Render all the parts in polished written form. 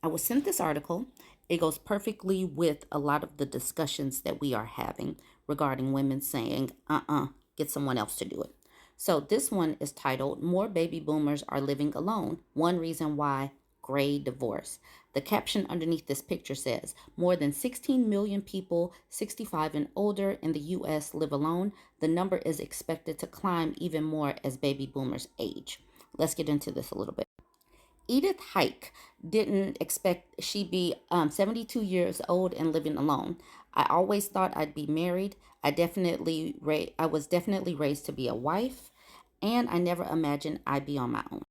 I was sent this article. It goes perfectly with a lot of the discussions that we are having regarding women saying, get someone else to do it. So this one is titled, More Baby Boomers Are Living Alone. One Reason Why, Gray Divorce. The caption underneath this picture says, more than 16 million people 65 and older in the U.S. live alone. The number is expected to climb even more as baby boomers age. Let's get into this a little bit. Edith Hike didn't expect she'd be 72 years old and living alone. I always thought I'd be married. I was definitely raised to be a wife, and I never imagined I'd be on my own.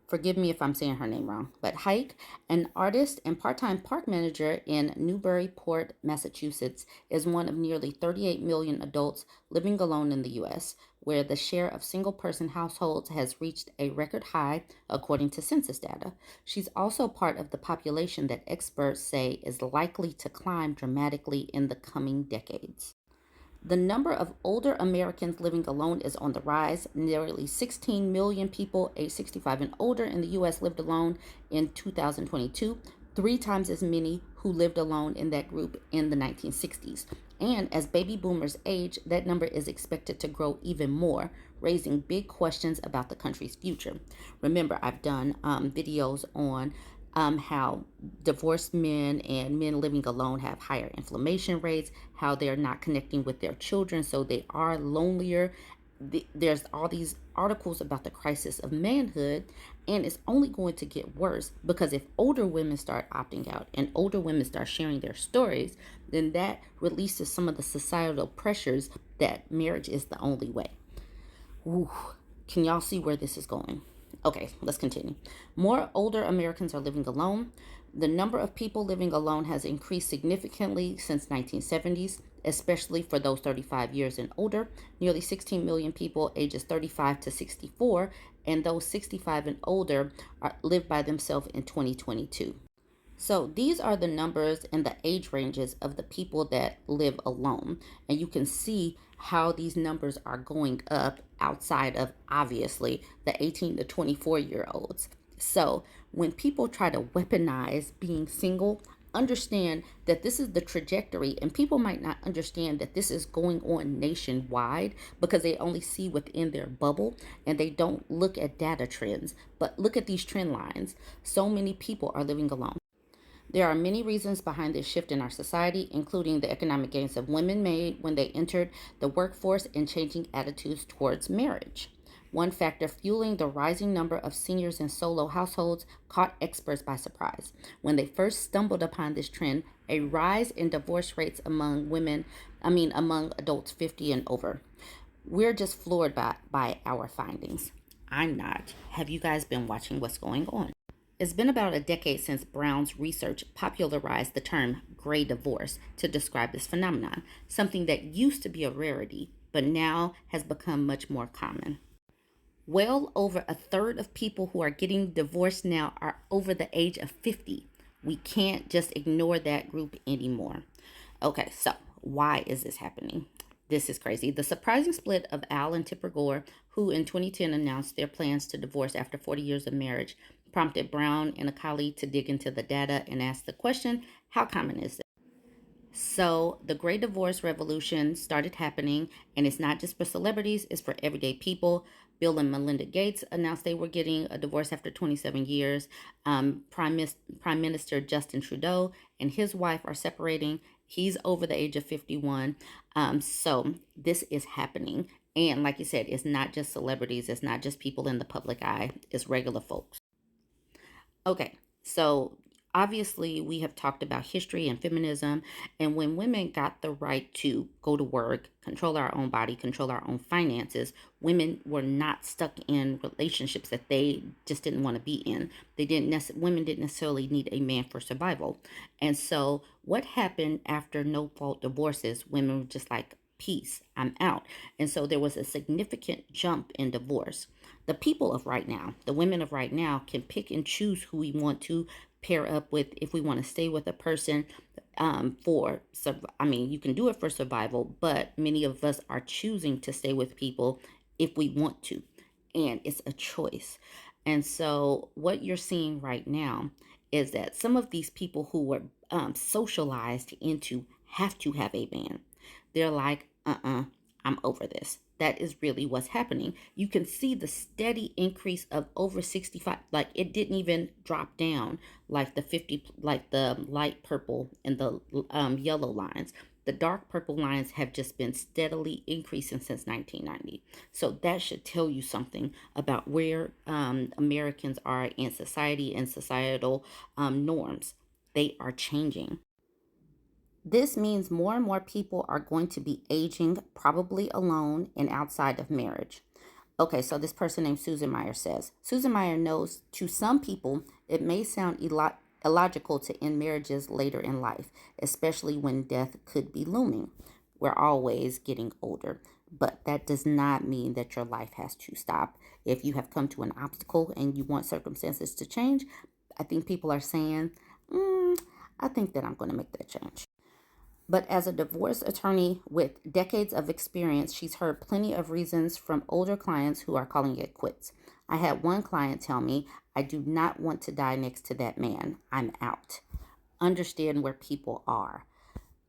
Forgive me if I'm saying her name wrong, but Hike, an artist and part time park manager in Newburyport, Massachusetts, is one of nearly 38 million adults living alone in the U.S., where the share of single person households has reached a record high, according to census data. She's also part of the population that experts say is likely to climb dramatically in the coming decades. The number of older Americans living alone is on the rise. Nearly 16 million people aged 65 and older in the U.S. lived alone in 2022, three times as many who lived alone in that group in the 1960s. And as baby boomers age, that number is expected to grow even more, raising big questions about the country's future. Remember, I've done videos on how divorced men and men living alone have higher inflammation rates, how they're not connecting with their children, so they are lonelier. There's all these articles about the crisis of manhood, and it's only going to get worse because if older women start opting out and older women start sharing their stories, then that releases some of the societal pressures that marriage is the only way. Ooh, can y'all see where this is going? Okay, let's continue. More older Americans are living alone. The number of people living alone has increased significantly since 1970s, especially for those 35 years and older. Nearly 16 million people ages 35 to 64, and those 65 and older live by themselves in 2022. So these are the numbers and the age ranges of the people that live alone. And you can see how these numbers are going up outside of obviously the 18 to 24-year-olds. So when people try to weaponize being single, understand that this is the trajectory, and people might not understand that this is going on nationwide because they only see within their bubble and they don't look at data trends. But look at these trend lines. So many people are living alone. There are many reasons behind this shift in our society, including the economic gains of women made when they entered the workforce and changing attitudes towards marriage. One factor fueling the rising number of seniors in solo households caught experts by surprise. When they first stumbled upon this trend, a rise in divorce rates among adults 50 and over. We're just floored by our findings. I'm not. Have you guys been watching what's going on? It's been about a decade since Brown's research popularized the term gray divorce to describe this phenomenon, something that used to be a rarity, but now has become much more common. Well over a third of people who are getting divorced now are over the age of 50. We can't just ignore that group anymore. Okay, so why is this happening? This is crazy. The surprising split of Al and Tipper Gore, who in 2010 announced their plans to divorce after 40 years of marriage, prompted Brown and a colleague to dig into the data and ask the question, how common is this? So the Great Divorce Revolution started happening, and it's not just for celebrities, it's for everyday people. Bill and Melinda Gates announced they were getting a divorce after 27 years. Prime Minister Justin Trudeau and his wife are separating. He's over the age of 51. So this is happening. And like you said, it's not just celebrities, it's not just people in the public eye, it's regular folks. Okay, so obviously we have talked about history and feminism, and when women got the right to go to work, control our own body, control our own finances, women were not stuck in relationships that they just didn't want to be in. Women didn't necessarily need a man for survival. And so what happened after no fault divorces, women were just like, peace, I'm out. And so there was a significant jump in divorce. The people of right now, the women of right now, can pick and choose who we want to pair up with. If we want to stay with a person you can do it for survival, but many of us are choosing to stay with people if we want to, and it's a choice. And so what you're seeing right now is that some of these people who were socialized into have to have a man, they're like, I'm over this. That is really what's happening. You can see the steady increase of over 65. Like it didn't even drop down like the 50, like the light purple and the yellow lines. The dark purple lines have just been steadily increasing since 1990. So that should tell you something about where Americans are in society and societal norms. They are changing. This means more and more people are going to be aging, probably alone and outside of marriage. Okay, so this person named Susan Meyer says Susan Meyer knows to some people it may sound illogical to end marriages later in life, especially when death could be looming. We're always getting older, but that does not mean that your life has to stop. If you have come to an obstacle and you want circumstances to change, I think people are saying, I think that I'm going to make that change. But as a divorce attorney with decades of experience, she's heard plenty of reasons from older clients who are calling it quits. I had one client tell me, I do not want to die next to that man. I'm out. Understand where people are.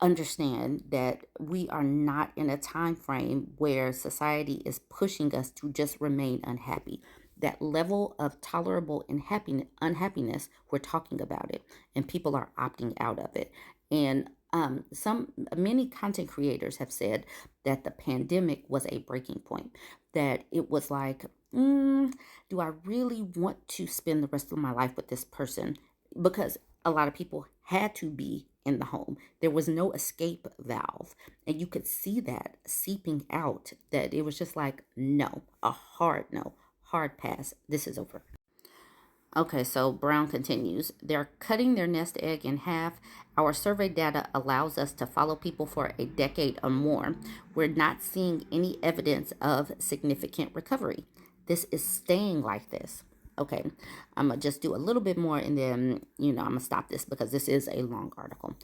Understand that we are not in a time frame where society is pushing us to just remain unhappy. That level of tolerable unhappiness, we're talking about it, and people are opting out of it. And many content creators have said that the pandemic was a breaking point. That it was like, do I really want to spend the rest of my life with this person? Because a lot of people had to be in the home. There was no escape valve. And you could see that seeping out, that it was just like, no, a hard no, hard pass. This is over. Okay, so Brown continues. They're cutting their nest egg in half. Our survey data allows us to follow people for a decade or more. We're not seeing any evidence of significant recovery. This is staying like this. Okay, I'm going to just do a little bit more and then, I'm going to stop this because this is a long article.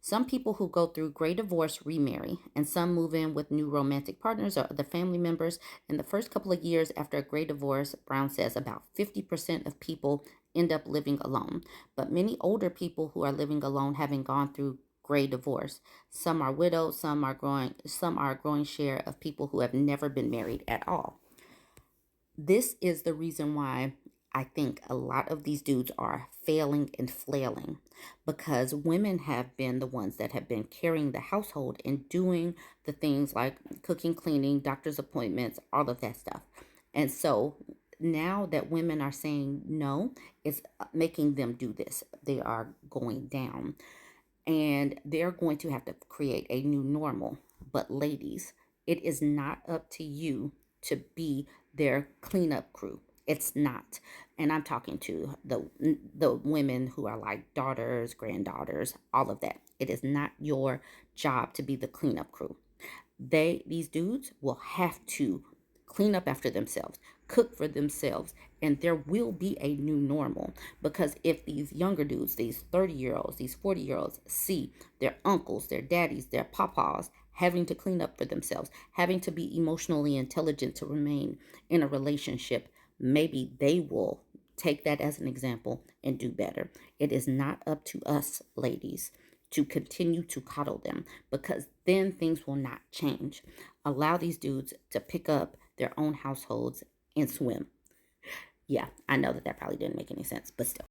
Some people who go through gray divorce remarry, and some move in with new romantic partners or other family members. In the first couple of years after a gray divorce, Brown says about 50% of people end up living alone. But many older people who are living alone having gone through gray divorce. Some are widowed, some are a growing share of people who have never been married at all. This is the reason why I think a lot of these dudes are failing and flailing, because women have been the ones that have been carrying the household and doing the things like cooking, cleaning, doctor's appointments, all of that stuff. And so now that women are saying no, it's making them do this. They are going down and they're going to have to create a new normal. But ladies, it is not up to you to be their cleanup crew. It's not. And I'm talking to the women who are like daughters, granddaughters, all of that. It is not your job to be the cleanup crew. These dudes will have to clean up after themselves, cook for themselves, and there will be a new normal. Because if these younger dudes, these 30-year-olds, these 40-year-olds see their uncles, their daddies, their papas having to clean up for themselves, having to be emotionally intelligent to remain in a relationship, maybe they will take that as an example and do better. It is not up to us, ladies, to continue to coddle them, because then things will not change. Allow these dudes to pick up their own households and swim. Yeah, I know that probably didn't make any sense, but still.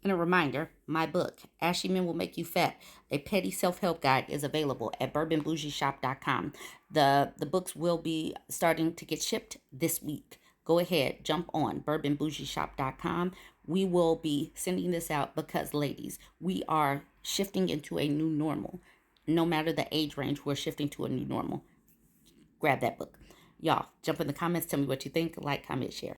And a reminder, my book, Ashy Men Will Make You Fat, a petty self-help guide, is available at bourbonbougieshop.com. The books will be starting to get shipped this week. Go ahead, jump on bourbonbougieshop.com. We will be sending this out because, ladies, we are shifting into a new normal. No matter the age range, we're shifting to a new normal. Grab that book. Y'all, jump in the comments, tell me what you think, like, comment, share.